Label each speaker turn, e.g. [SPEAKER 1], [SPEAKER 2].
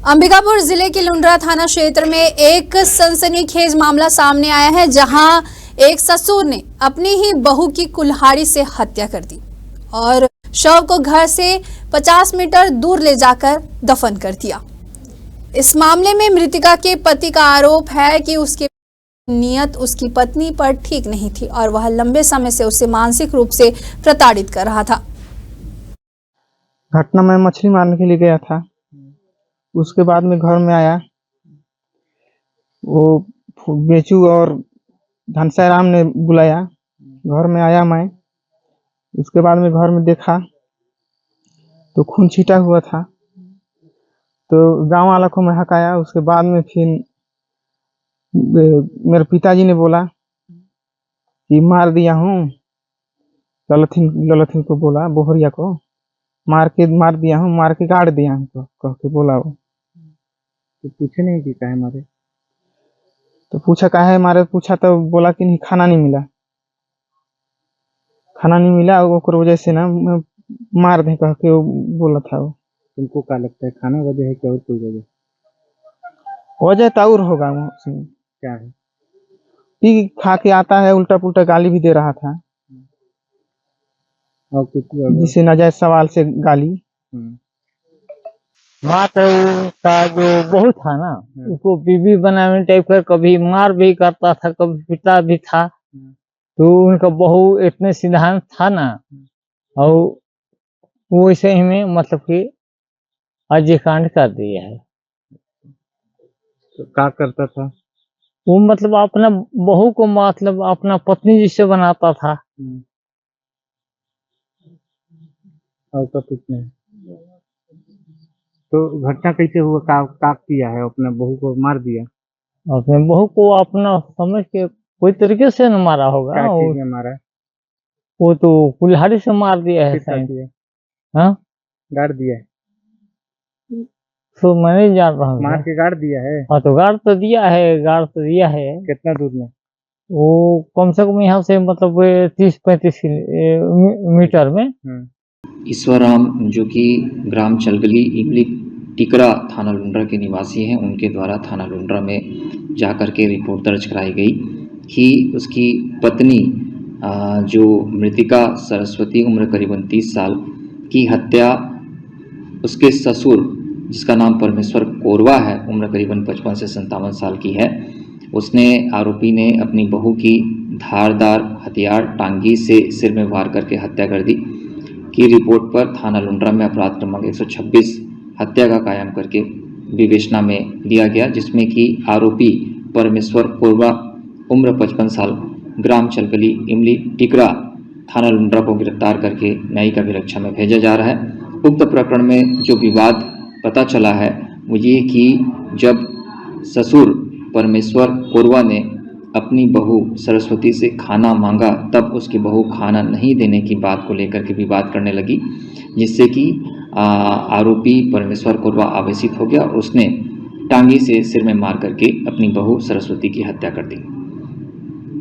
[SPEAKER 1] अंबिकापुर जिले के लुंड्रा थाना क्षेत्र में एक सनसनीखेज मामला सामने आया है, जहां एक ससुर ने अपनी ही बहू की कुल्हाड़ी से हत्या कर दी और शव को घर से 50 मीटर दूर ले जाकर दफन कर दिया। इस मामले में मृतका के पति का आरोप है कि उसकी नीयत उसकी पत्नी पर ठीक नहीं थी और वह लंबे समय से उसे मानसिक रूप से प्रताड़ित कर रहा था।
[SPEAKER 2] घटना में मछली मारने के लिए गया था। उसके बाद में घर में आया, वो बेचू और धनसाई राम ने बुलाया। घर में आया मैं, उसके बाद में घर में देखा तो खून छीटा हुआ था। तो गांव वाला को मैं हकाया। उसके बाद में फिर मेरे पिताजी ने बोला कि मार दिया हूँ। ललथिन को बोला, बोहरिया को मार दिया हूँ, मार के गाड़ दिया हूँ कह के बोला। वो तो पूछे नहीं कि काहे मारे, तो पूछा काहे मारे, पूछा तो बोला कि नहीं, खाना नहीं मिला ओकर वजह से ना मार दे कह के वो बोला था। वो तुमको क्या लगता है, खाना वजह है कि और कोई वजह तो और होगा। उसमें क्या है, पी खा के आता है, उल्टा पुल्टा गाली भी दे रहा था और जिसे नाजायज सवाल से गाली।
[SPEAKER 3] माता का जो बहू था ना, उसको बीबी बनाने टाइप का कभी मार भी करता था, कभी पिता भी था। तो उनका बहू इतने सिद्धांत था ना, और वो वैसे ही में मतलब कि अजयकांड कर दिया है।
[SPEAKER 2] तो क्या करता था
[SPEAKER 3] वो, मतलब अपना बहू को मतलब अपना पत्नी जिससे बनाता था।
[SPEAKER 2] और तो कुछ नहीं। तो घटना कैसे हुआ, का किया है, अपने बहू को मार दिया?
[SPEAKER 3] अपने बहू को अपना समझ के कोई तरीके से न मारा होगा।
[SPEAKER 2] क्या चीज में मारा?
[SPEAKER 3] वो तो कुल्हाड़ी से मार दिया है शायद। हाँ,
[SPEAKER 2] गाड़ दिया है
[SPEAKER 3] तो मैं नहीं जान रहा हूँ।
[SPEAKER 2] मार के गाड़ दिया है?
[SPEAKER 3] हाँ, तो गाड़ तो दिया है।
[SPEAKER 2] कितना दूर में?
[SPEAKER 3] वो कम से कम यहाँ से मतलब 30-35 मीटर में।
[SPEAKER 4] ईश्वरराम, जो कि ग्राम चलगली इमली टिकरा थाना लुंड्रा के निवासी हैं, उनके द्वारा थाना लुंड्रा में जाकर के रिपोर्ट दर्ज कराई गई कि उसकी पत्नी जो मृतिका सरस्वती, उम्र करीबन 30 साल की हत्या उसके ससुर, जिसका नाम परमेश्वर कोरवा है, उम्र करीबन 55 से 57 साल की है, उसने आरोपी ने अपनी बहू की धारदार हथियार टांगी से सिर में वार करके हत्या कर दी की रिपोर्ट पर थाना लुंड्रा में अपराध क्रमांक 126 हत्या का कायम करके विवेचना में लिया गया, जिसमें कि आरोपी परमेश्वर कोरवा, उम्र 55 साल, ग्राम चलगली इमली टिकरा थाना लुंड्रा को गिरफ्तार करके न्यायिक अभिरक्षा में भेजा जा रहा है। उक्त प्रकरण में जो विवाद पता चला है वो ये कि जब ससुर परमेश्वर कोरवा ने अपनी बहू सरस्वती से खाना मांगा, तब उसकी बहू खाना नहीं देने की बात को लेकर के विवाद करने लगी, जिससे कि आरोपी परमेश्वर कोरवा आवेशित हो गया और उसने टांगी से सिर में मार करके अपनी बहू सरस्वती की हत्या कर दी।